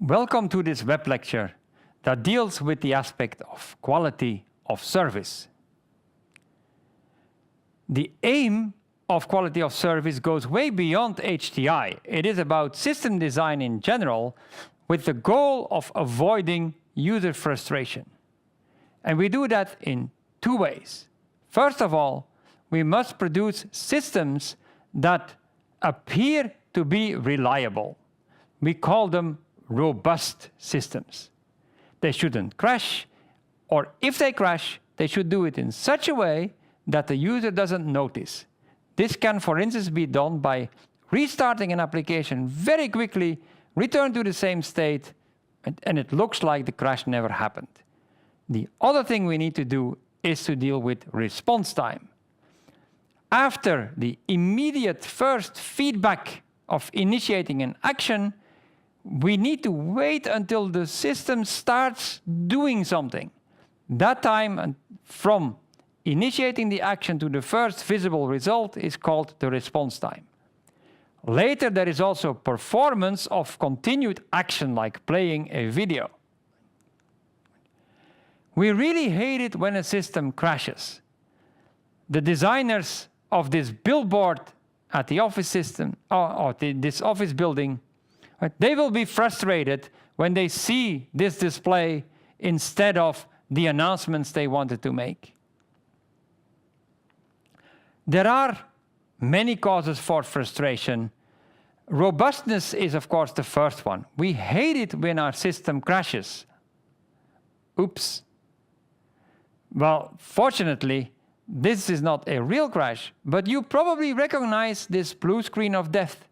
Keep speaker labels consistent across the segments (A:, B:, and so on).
A: Welcome to this web lecture that deals with the aspect of quality of service. The aim of quality of service goes way beyond HTI. It is about system design in general with the goal of avoiding user frustration. And we do that in two ways. First of all, we must produce systems that appear to be reliable. We call them robust systems. They shouldn't crash, or if they crash, they should do it in such a way that the user doesn't notice. This can, for instance, be done by restarting an application very quickly, return to the same state, and it looks like the crash never happened. The other thing we need to do is to deal with response time. After the immediate first feedback of initiating an action, we need to wait until the system starts doing something. That time from initiating the action to the first visible result is called the response time. Later, there is also performance of continued action, like playing a video. We really hate it when a system crashes. The designers of this billboard at the office system, this office building, they will be frustrated when they see this display instead of the announcements they wanted to make. There are many causes for frustration. Robustness is, of course, the first one. We hate it when our system crashes. Oops. Well, fortunately, this is not a real crash, but you probably recognize this blue screen of death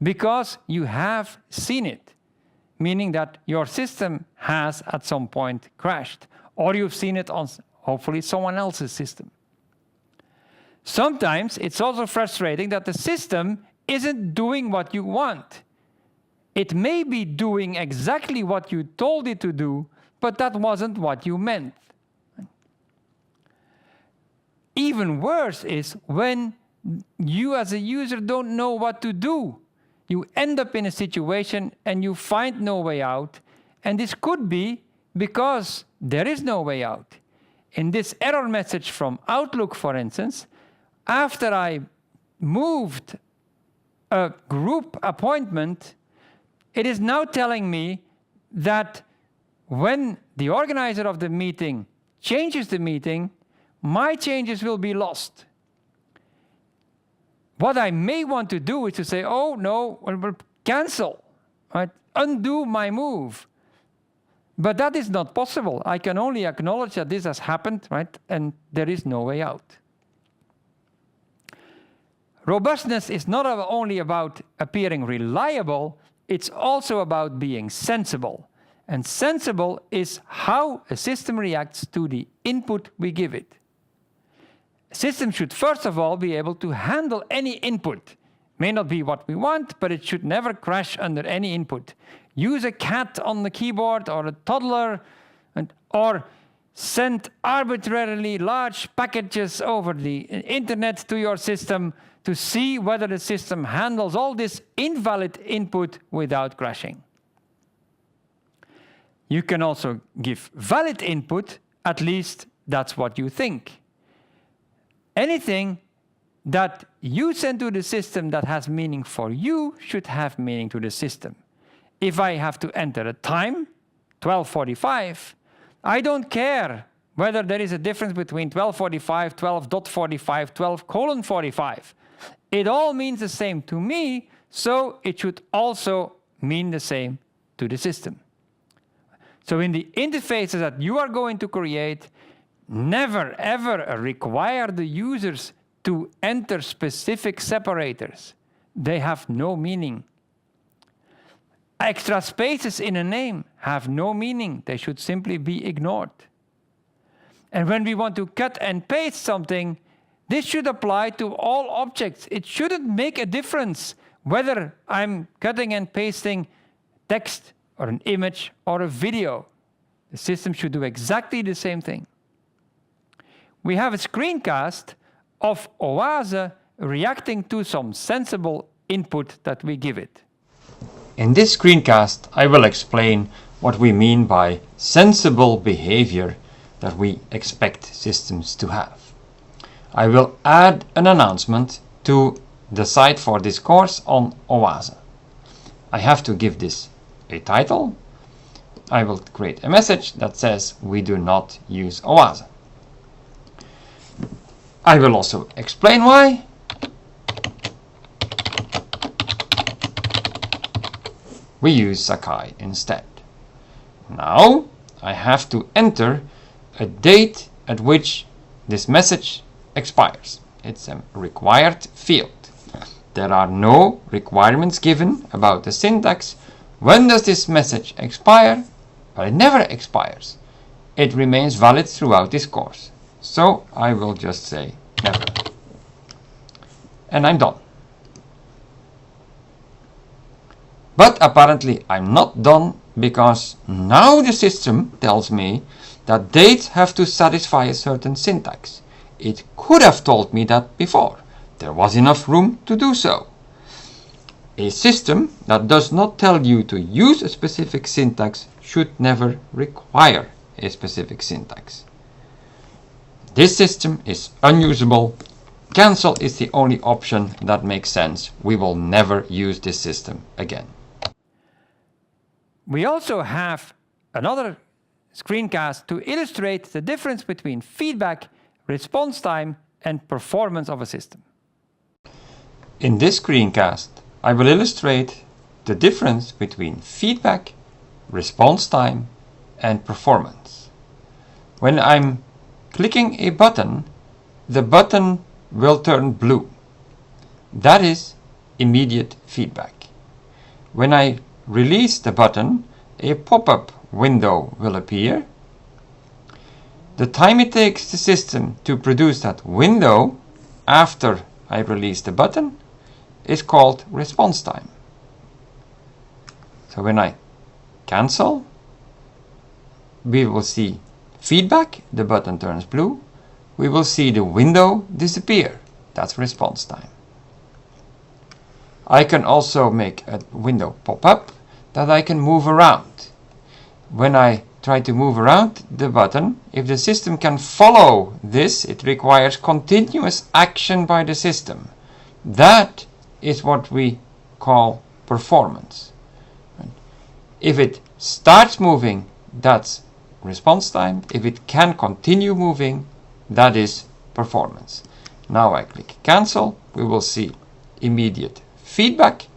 A: because you have seen it, meaning that your system has at some point crashed, or you've seen it on, hopefully, someone else's system. Sometimes it's also frustrating that the system isn't doing what you want. It may be doing exactly what you told it to do, but that wasn't what you meant. Even worse is when you as a user don't know what to do. You end up in a situation and you find no way out, and this could be because there is no way out. In this error message from Outlook, for instance, after I moved a group appointment, it is now telling me that when the organizer of the meeting changes the meeting, my changes will be lost. What I may want to do is to say, oh no, we'll cancel, right? Undo my move. But that is not possible. I can only acknowledge that this has happened, right? And there is no way out. Robustness is not only about appearing reliable, it's also about being sensible. And sensible is how a system reacts to the input we give it. A system should first of all be able to handle any input. May not be what we want, but it should never crash under any input. Use a cat on the keyboard or a toddler, or send arbitrarily large packages over the internet to your system to see whether the system handles all this invalid input without crashing. You can also give valid input, at least that's what you think. Anything that you send to the system that has meaning for you should have meaning to the system. If I have to enter a time, 12:45, I don't care whether there is a difference between 12:45, 12.45, 12:45. It all means the same to me, so it should also mean the same to the system. So in the interfaces that you are going to create, never ever require the users to enter specific separators. They have no meaning. Extra spaces in a name have no meaning. They should simply be ignored. And when we want to cut and paste something, this should apply to all objects. It shouldn't make a difference whether I'm cutting and pasting text or an image or a video. The system should do exactly the same thing. We have a screencast of Oase reacting to some sensible input that we give it.
B: In this screencast, I will explain what we mean by sensible behavior that we expect systems to have. I will add an announcement to the site for this course on OASE. I have to give this a title. I will create a message that says we do not use OASE. I will also explain why. We use Sakai instead. Now I have to enter a date at which this message expires. It's a required field. There are no requirements given about the syntax. When does this message expire? But it never expires. It remains valid throughout this course. So I will just say never. And I'm done. But apparently I'm not done, because now the system tells me that dates have to satisfy a certain syntax. It could have told me that before. There was enough room to do so. A system that does not tell you to use a specific syntax should never require a specific syntax. This system is unusable. Cancel is the only option that makes sense. We will never use this system again.
A: We also have another screencast to illustrate the difference between feedback, response time, and performance of a system.
B: In this screencast, I will illustrate the difference between feedback, response time, and performance. When I'm clicking a button, the button will turn blue. That is immediate feedback. When I release the button, a pop-up window will appear. The time it takes the system to produce that window after I release the button is called response time. So when I cancel, we will see feedback, the button turns blue. We will see the window disappear. That's response time. I can also make a window pop up that I can move around. When I try to move around the button, if the system can follow this, it requires continuous action by the system. That is what we call performance. If it starts moving, that's response time. If it can continue moving, that is performance. Now I click cancel. We will see immediate feedback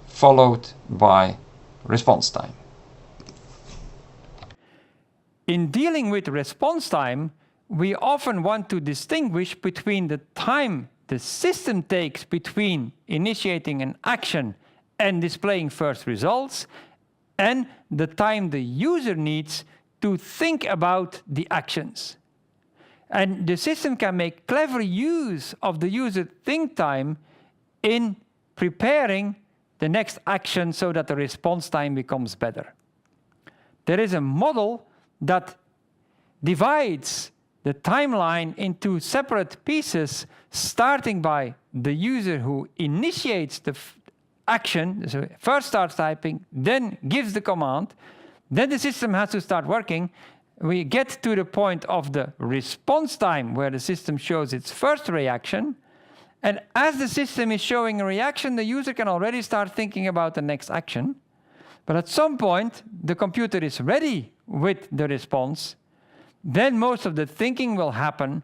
B: followed by response time.
A: In dealing with response time, we often want to distinguish between the time the system takes between initiating an action and displaying first results, and the time the user needs to think about the actions. And the system can make clever use of the user think time in preparing the next action so that the response time becomes better. There is a model that divides the timeline into separate pieces, starting by the user who initiates the action, so first starts typing, then gives the command, then the system has to start working. We get to the point of the response time where the system shows its first reaction. And as the system is showing a reaction, the user can already start thinking about the next action. But at some point, the computer is ready with the response. Then most of the thinking will happen.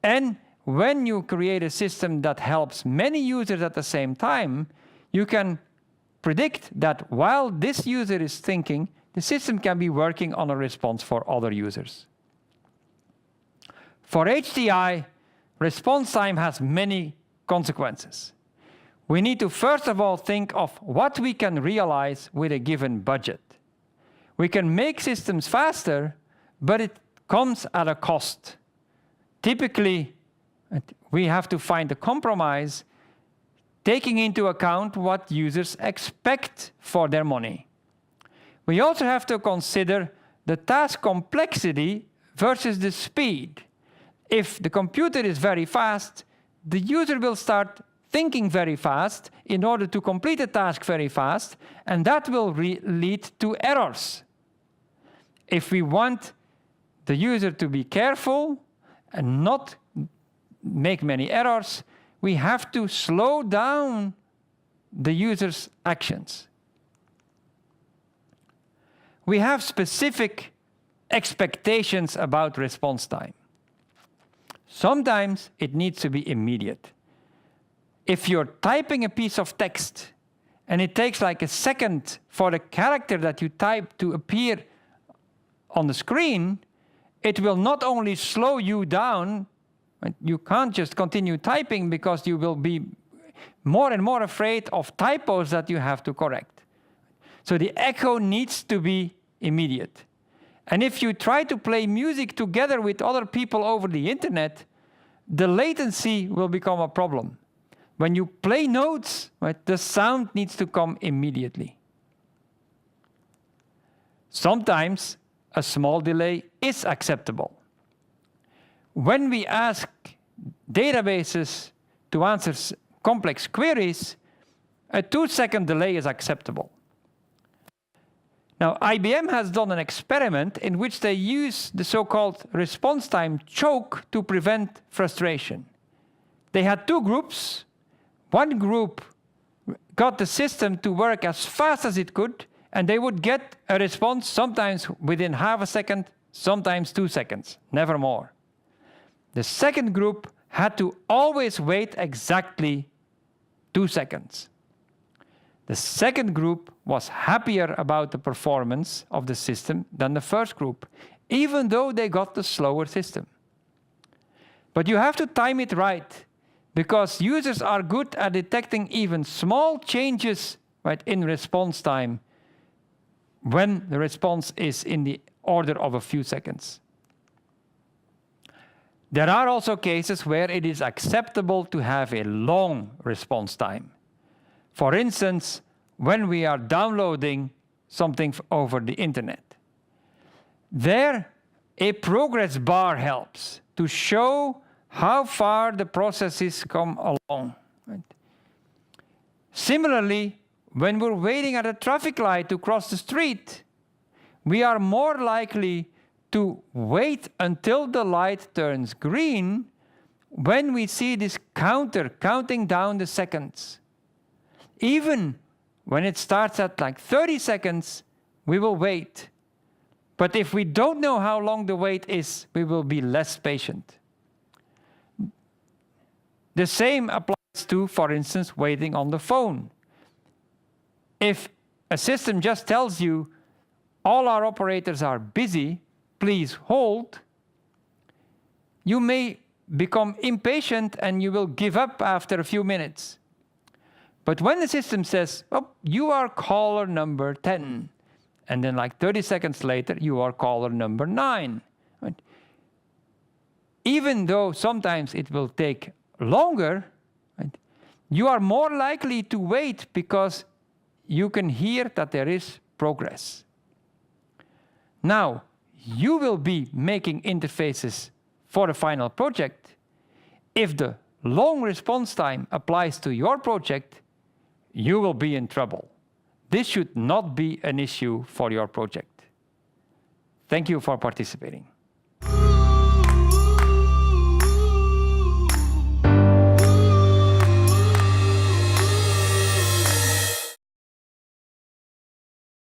A: And when you create a system that helps many users at the same time, you can predict that while this user is thinking, the system can be working on a response for other users. For HDI, response time has many consequences. We need to first of all think of what we can realize with a given budget. We can make systems faster, but it comes at a cost. Typically, we have to find a compromise, taking into account what users expect for their money. We also have to consider the task complexity versus the speed. If the computer is very fast, the user will start thinking very fast in order to complete a task very fast, and that will lead to errors. If we want the user to be careful and not make many errors, we have to slow down the user's actions. We have specific expectations about response time. Sometimes it needs to be immediate. If you're typing a piece of text and it takes like a second for the character that you type to appear on the screen, it will not only slow you down, you can't just continue typing because you will be more and more afraid of typos that you have to correct. So the echo needs to be immediate. And if you try to play music together with other people over the internet, the latency will become a problem. When you play notes, right, the sound needs to come immediately. Sometimes a small delay is acceptable. When we ask databases to answer complex queries, a 2-second delay is acceptable. Now, IBM has done an experiment in which they use the so-called response time choke to prevent frustration. They had 2 groups. One group got the system to work as fast as it could, and they would get a response sometimes within half a second, sometimes 2 seconds, never more. The second group had to always wait exactly 2 seconds. The second group was happier about the performance of the system than the first group, even though they got the slower system. But you have to time it right, because users are good at detecting even small changes, right, in response time when the response is in the order of a few seconds. There are also cases where it is acceptable to have a long response time. For instance, when we are downloading something over the internet. There, a progress bar helps to show how far the processes come along. Right? Similarly, when we're waiting at a traffic light to cross the street, we are more likely to wait until the light turns green when we see this counter counting down the seconds. Even when it starts at like 30 seconds, we will wait. But if we don't know how long the wait is, we will be less patient. The same applies to, for instance, waiting on the phone. If a system just tells you, all our operators are busy, please hold, you may become impatient and you will give up after a few minutes. But when the system says, oh, you are caller number 10, and then like 30 seconds later, you are caller number 9. Right? Even though sometimes it will take longer, right, you are more likely to wait because you can hear that there is progress. Now, you will be making interfaces for the final project. If the long response time applies to your project, you will be in trouble. This should not be an issue for your project. Thank you for participating.